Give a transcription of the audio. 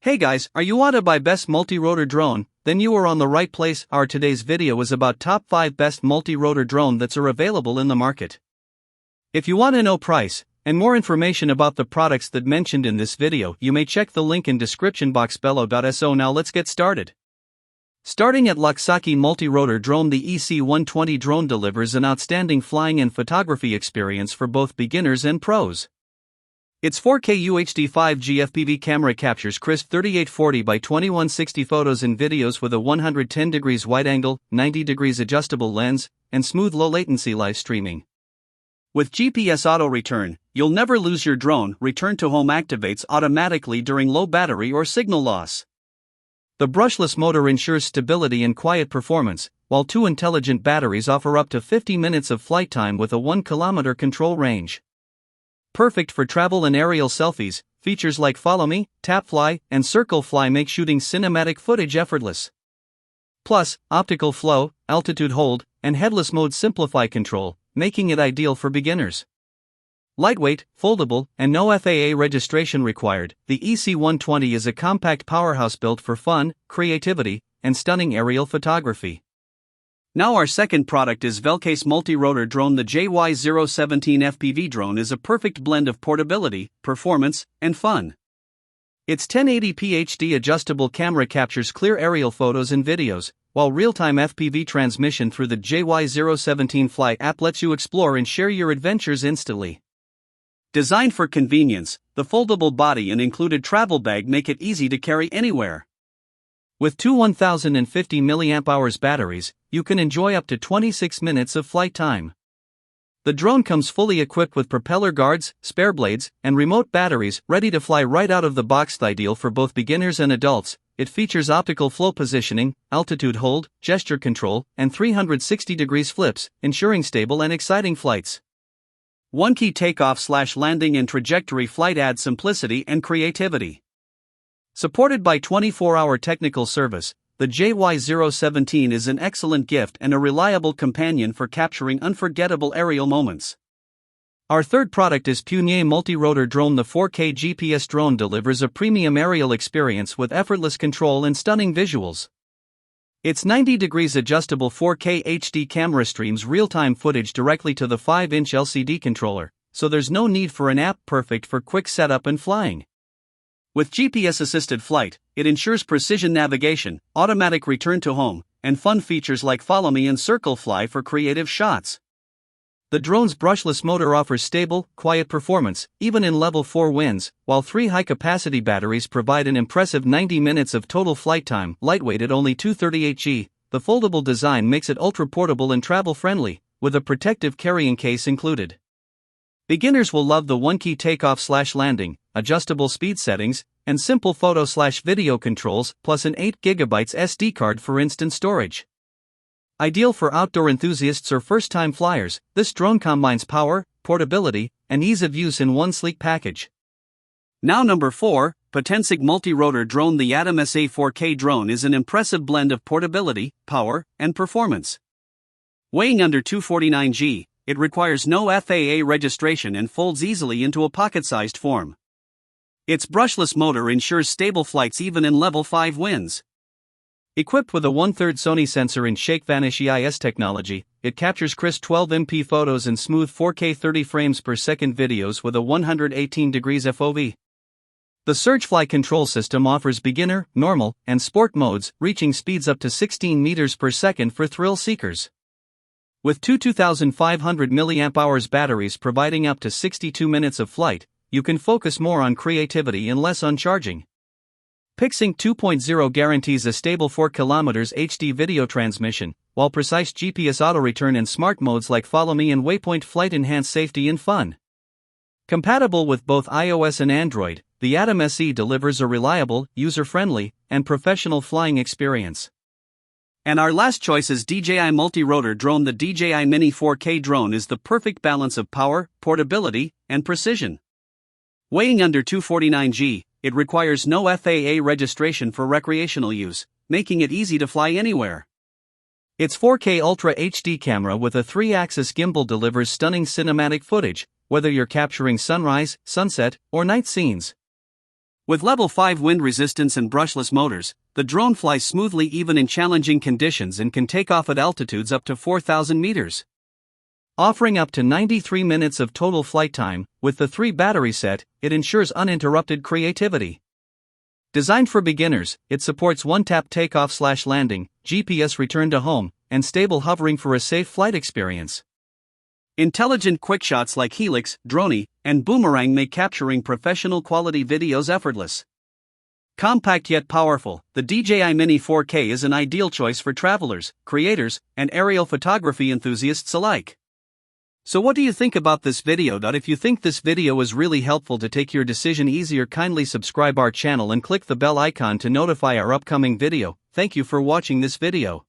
Hey guys, are you want to buy best multi-rotor drone? Then you are on the right place. Our today's video is about top 5 best multi-rotor drone that's are available in the market. If you want to know price and more information about the products that mentioned in this video, you may check the link in description box below. So now let's get started. Starting at Luxaki multi-rotor drone, the EC120 drone delivers an outstanding flying and photography experience for both beginners and pros. Its 4K UHD 5G FPV camera captures crisp 3840 by 2160 photos and videos with a 110 degrees wide angle, 90 degrees adjustable lens, and smooth low latency live streaming. With GPS auto return, you'll never lose your drone. Return to home activates automatically during low battery or signal loss. The brushless motor ensures stability and quiet performance, while 2 intelligent batteries offer up to 50 minutes of flight time with a 1 km control range. Perfect for travel and aerial selfies, features like Follow Me, Tap Fly, and Circle Fly make shooting cinematic footage effortless. Plus, optical flow, altitude hold, and headless mode simplify control, making it ideal for beginners. Lightweight, foldable, and no FAA registration required, the EC120 is a compact powerhouse built for fun, creativity, and stunning aerial photography. Now our second product is Velcase multi-rotor drone. The JY017 FPV drone is a perfect blend of portability, performance, and fun. Its 1080p HD adjustable camera captures clear aerial photos and videos, while real-time FPV transmission through the JY017 Fly app lets you explore and share your adventures instantly. Designed for convenience, the foldable body and included travel bag make it easy to carry anywhere. With two 1050 mAh batteries, you can enjoy up to 26 minutes of flight time. The drone comes fully equipped with propeller guards, spare blades, and remote batteries, ready to fly right out of the box. Ideal for both beginners and adults, it features optical flow positioning, altitude hold, gesture control, and 360 degrees flips, ensuring stable and exciting flights. One key takeoff/landing and trajectory flight adds simplicity and creativity. Supported by 24-hour technical service, the JY017 is an excellent gift and a reliable companion for capturing unforgettable aerial moments. Our third product is Punieayi multi-rotor drone. The 4K GPS drone delivers a premium aerial experience with effortless control and stunning visuals. Its 90 degrees adjustable 4K HD camera streams real-time footage directly to the 5-inch LCD controller, so there's no need for an app. Perfect for quick setup and flying. With GPS-assisted flight, it ensures precision navigation, automatic return to home, and fun features like Follow Me and Circle Fly for creative shots. The drone's brushless motor offers stable, quiet performance, even in level 4 winds, while 3 high-capacity batteries provide an impressive 90 minutes of total flight time. Lightweight at only 238 g, the foldable design makes it ultra-portable and travel-friendly, with a protective carrying case included. Beginners will love the one-key takeoff/landing, adjustable speed settings, and simple photo/video controls, plus an 8 GB SD card for instant storage. Ideal for outdoor enthusiasts or first-time flyers, this drone combines power, portability, and ease of use in one sleek package. Now number 4, Potensic multi-rotor drone. The Atom SA 4K drone is an impressive blend of portability, power, and performance. Weighing under 249 g, it requires no FAA registration and folds easily into a pocket-sized form. Its brushless motor ensures stable flights even in level 5 winds. Equipped with a 1/3 Sony sensor and ShakeVanish EIS technology, it captures crisp 12MP photos and smooth 4K 30 frames per second videos with a 118 degrees FOV. The Surgefly control system offers beginner, normal, and sport modes, reaching speeds up to 16 meters per second for thrill seekers. With two 2500 mAh batteries providing up to 62 minutes of flight, you can focus more on creativity and less on charging. PixSync 2.0 guarantees a stable 4 km HD video transmission, while precise GPS auto-return and smart modes like Follow Me and Waypoint Flight enhance safety and fun. Compatible with both iOS and Android, the Atom SE delivers a reliable, user-friendly, and professional flying experience. And our last choice is DJI multi-rotor drone. The DJI Mini 4K drone is the perfect balance of power, portability, and precision. Weighing under 249 g, it requires no FAA registration for recreational use, making it easy to fly anywhere. Its 4K Ultra HD camera with a 3-axis gimbal delivers stunning cinematic footage, whether you're capturing sunrise, sunset, or night scenes. With level 5 wind resistance and brushless motors, the drone flies smoothly even in challenging conditions and can take off at altitudes up to 4,000 meters. Offering up to 93 minutes of total flight time, with the 3 battery set, it ensures uninterrupted creativity. Designed for beginners, it supports one-tap takeoff/landing, GPS return to home, and stable hovering for a safe flight experience. Intelligent QuickShots like Helix, Droney, and Boomerang make capturing professional quality videos effortless. Compact yet powerful, the DJI Mini 4K is an ideal choice for travelers, creators, and aerial photography enthusiasts alike. So what do you think about this video? If you think this video was really helpful to take your decision easier, kindly subscribe our channel and click the bell icon to notify our upcoming video. Thank you for watching this video.